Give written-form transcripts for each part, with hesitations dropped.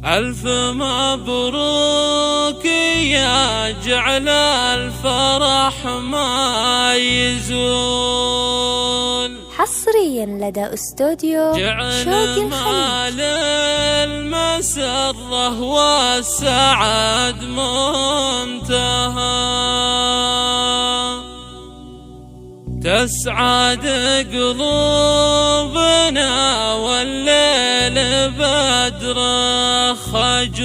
ألف مبروك يا جعل الفرح ما يزول. حصريا لدى استوديو شوق الخليج. المسرة والسعد منتهى، تسعد قلوبنا والليل بدر خجول،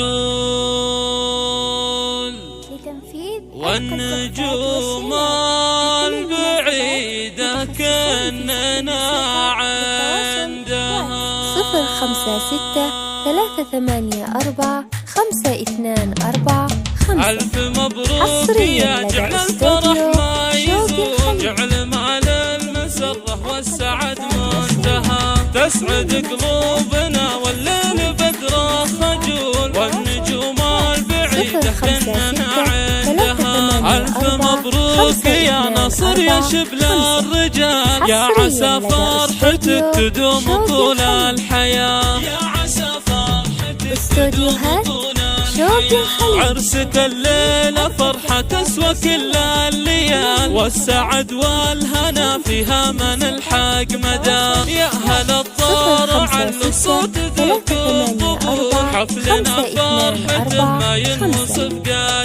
والنجوم البعيدة كأننا عندها. 056-384-524-5. ألف مبروك يا جعل الفرح ما يزول، جعل مال المسرة والسعد منتهى، تسعد قلوبنا والليل بدر خجول، والنجوم البعيدة كأننا عندها. ألف مبروك يا نصر يا شبل الرجال، يا عسى فرحتك تدوم طول الحياة، يا عسى فرحتك تدوم طول الحياة. عرسك الليلة فرحة تسوى كل الليال، والسعد والهنا فيها من الحق مدى. يا هل الطار علو صوت ذوق الضبور، حفلنا فرحته ما ينوصف قدها.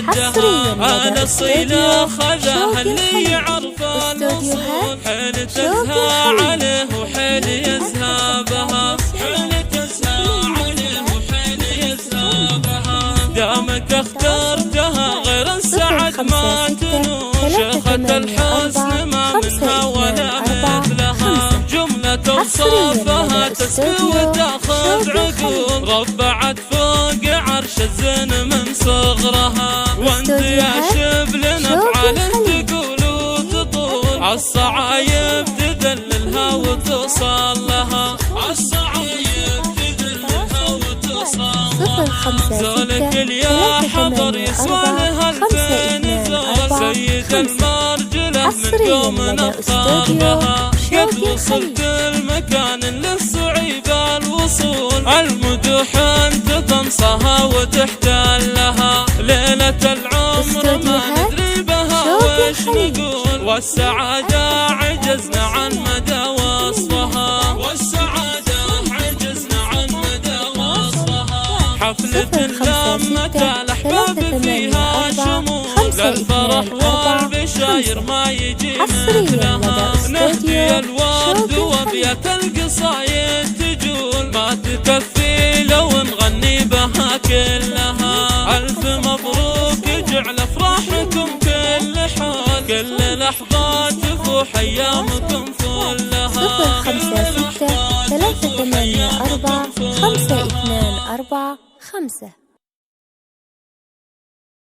أنا الصيلة خذاها اللي يعرف الوصول، حين تزهى عليه وحين يزهى بها، حين تزهى عليه وحين يزهى بها. دامك اخترتها غير السعد ما تنوم، شيخة الحسن ما منها ولا مثلها، جملة اوصافها تسكي وتاخذ عقول، ربعت فوق عرش الزين من صغرها. وانت يا شبل نفعل تقول وتطول، عالصعايب تدللها وتصل لها، عالصعايب تدللها وتصل لها. زولك اليا حضر يسوى لها 2000 زول، سيد المرجلة من قومنا اختار بها، قد وصلت المكان للصعيب الوصول، المدوح انت تنصها وتحتلها، ليلة العمر ما ندري بها وش نقول، والسعادة عجزنا عن مدى وصفها، والسعادة عجزنا عن مدى وصفها. حفلة لمة الأحباب فيها شمول، الفرح والبشاير ما يجي مثلها، نهدي الورد وابيات القصايد تجول، ما تكفي لو نغني بها كلها. ألف مبروك جعل أفراحكم كل حال، كل لحظة تفوح أيامكم كلها. 056-384-524-5.